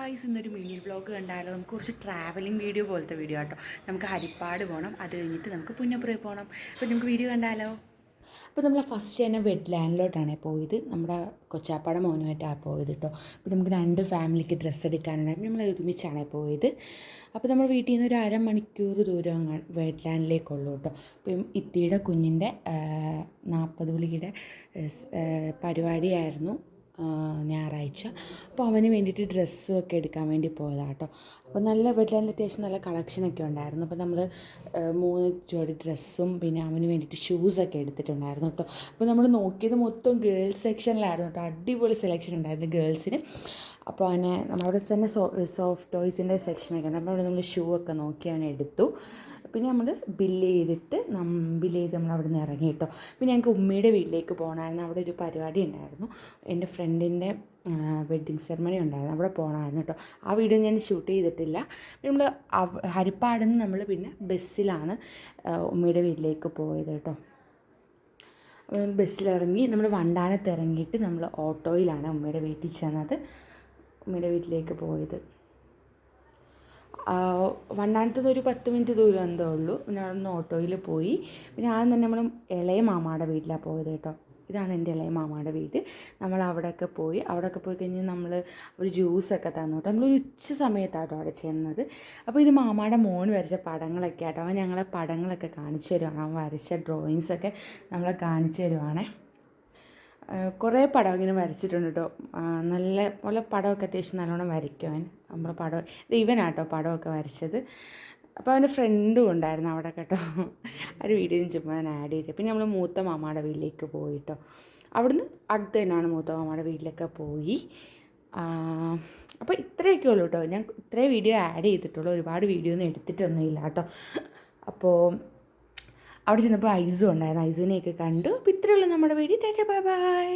Guys, ഇന്നൊരു mini vlog കണ്ടാലോ? നമുക്ക് കുറച്ച് ട്രാവലിംഗ് വീഡിയോ പോലത്തെ വീഡിയോ കേട്ടോ. നമുക്ക് ഹരിപ്പാട് പോകണം, അത് കഴിഞ്ഞിട്ട് നമുക്ക് പുന്നപ്പുറ പോകണം. അപ്പോൾ നമുക്ക് വീഡിയോ കണ്ടാലോ? അപ്പോൾ നമ്മൾ ഫസ്റ്റ് തന്നെ വെഡ്ലാൻഡിലോട്ടാണ് പോയത്. നമ്മുടെ കൊച്ചാപ്പാടെ മോനുമായിട്ടാണ് പോയത് കേട്ടോ. അപ്പോൾ നമുക്ക് 2 ഫാമിലിക്ക് ഡ്രസ്സ് എടുക്കാനുണ്ടായിരുന്നു. നമ്മൾ ഒരുമിച്ചാണ് പോയത്. അപ്പോൾ നമ്മൾ വീട്ടിൽ നിന്ന് ഒരു അരമണിക്കൂർ ദൂരം വെഡ്ലാൻഡിലേക്കുള്ളൂ കേട്ടോ. അപ്പം ഇത്തിയുടെ കുഞ്ഞിൻ്റെ 40 വിളിയുടെ പരിപാടിയായിരുന്നു ഞായറാഴ്ച. അപ്പോൾ അവന് വേണ്ടിയിട്ട് ഡ്രസ്സും ഒക്കെ എടുക്കാൻ വേണ്ടി പോയതാണ് കേട്ടോ. അപ്പോൾ നല്ല വെഡ്ലാൻഡിൽ അത്യാവശ്യം നല്ല കളക്ഷനൊക്കെ ഉണ്ടായിരുന്നു. അപ്പോൾ നമ്മൾ 3 ജോഡി ഡ്രസ്സും പിന്നെ അവന് വേണ്ടിയിട്ട് ഷൂസൊക്കെ എടുത്തിട്ടുണ്ടായിരുന്നു കേട്ടോ. അപ്പോൾ നമ്മൾ നോക്കിയത് മൊത്തം ഗേൾസ് സെക്ഷനിലായിരുന്നു കേട്ടോ. അടിപൊളി സെലക്ഷൻ ഉണ്ടായിരുന്നു ഗേൾസിന്. അപ്പോൾ അവനെ നമ്മളവിടെ തന്നെ സോഫ്റ്റ് ടോയ്സിൻ്റെ സെക്ഷനൊക്കെ ഉണ്ട്. അപ്പോൾ അവിടെ നമ്മൾ ഷൂ ഒക്കെ നോക്കി അവനെ എടുത്തു. പിന്നെ നമ്മൾ ബില്ല് ചെയ്ത് നമ്മൾ അവിടെ നിന്ന് ഇറങ്ങി കേട്ടോ. പിന്നെ ഞങ്ങൾക്ക് ഉമ്മയുടെ വീട്ടിലേക്ക് പോകണമായിരുന്നു. അവിടെ ഒരു പരിപാടി ഉണ്ടായിരുന്നു. എൻ്റെ ഫ്രണ്ടിൻ്റെ വെഡ്ഡിങ് സെറമണി ഉണ്ടായിരുന്നു, അവിടെ പോകണമായിരുന്നു കേട്ടോ. ആ വീഡിയോ ഞാൻ ഷൂട്ട് ചെയ്തിട്ടില്ല. നമ്മൾ ഹരിപ്പാടിൽ നിന്ന് നമ്മൾ പിന്നെ ബസ്സിലാണ് ഉമ്മയുടെ വീട്ടിലേക്ക് പോയത് കേട്ടോ. ബസ്സിലിറങ്ങി നമ്മൾ വണ്ടാനത്ത് ഇറങ്ങിയിട്ട് നമ്മൾ ഓട്ടോയിലാണ് ഉമ്മയുടെ വീട്ടിൽ ചെന്നത്, ഉമ്മയുടെ വീട്ടിലേക്ക് പോയത്. വണ്ടാനത്ത് നിന്ന് ഒരു 10 മിനിറ്റ് ദൂരം എന്തോ ഉള്ളൂ. പിന്നെ അവിടെ നിന്ന് ഓട്ടോയിൽ പോയി. പിന്നെ ആദ്യം തന്നെ നമ്മൾ ഇളയ മാമാടെ വീട്ടിലാണ് പോയത് കേട്ടോ. ഇതാണ് എൻ്റെ ഇളയ മാമാടെ വീട്. നമ്മൾ അവിടെയൊക്കെ പോയി കഴിഞ്ഞ് നമ്മൾ ഒരു ജ്യൂസൊക്കെ തന്നു കേട്ടോ. നമ്മളൊരു ഉച്ച സമയത്താട്ടോ അവിടെ ചെന്നത്. അപ്പോൾ ഇത് മാമാടെ മോൻ വരച്ച പടങ്ങളൊക്കെ ആട്ടോ. അവൻ ഞങ്ങളെ പടങ്ങളൊക്കെ കാണിച്ചു തരുവാണ്. അവൻ വരച്ച ഡ്രോയിങ്സൊക്കെ നമ്മളെ കാണിച്ചു തരുവാണേ. കുറേ പടം ഇങ്ങനെ വരച്ചിട്ടുണ്ട് കേട്ടോ. നല്ല പടമൊക്കെ അത്യാവശ്യം നല്ലോണം വരയ്ക്കും അവൻ. നമ്മളെ പടം ഇത് ഇവനാട്ടോ പടമൊക്കെ വരച്ചത്. അപ്പോൾ അവൻ്റെ ഫ്രണ്ടും ഉണ്ടായിരുന്നു അവിടെ കേട്ടോ. ഒരു വീഡിയോ ചുമ്മാ ഞാൻ ആഡ് ചെയ്തത്. പിന്നെ നമ്മൾ മൂത്ത മാമാടെ വീട്ടിലേക്ക് പോയി കേട്ടോ. അവിടുന്ന് അടുത്ത് തന്നെയാണ് മൂത്ത മാമാടെ വീട്ടിലൊക്കെ പോയി. അപ്പോൾ ഇത്രയൊക്കെ ഉള്ളൂ കേട്ടോ. ഞാൻ ഇത്രയും വീഡിയോ ആഡ് ചെയ്തിട്ടുള്ളൂ, ഒരുപാട് വീഡിയോ ഒന്നും എടുത്തിട്ടൊന്നുമില്ല കേട്ടോ. അപ്പോൾ അവിടെ ചെന്നപ്പോൾ ഐസു ഉണ്ടായിരുന്നു, ഐസുവിനെയൊക്കെ കണ്ടു. അപ്പോൾ ഇത്രയേ ഉള്ളൂ നമ്മുടെ വീഡിയോ. Tata bye bye.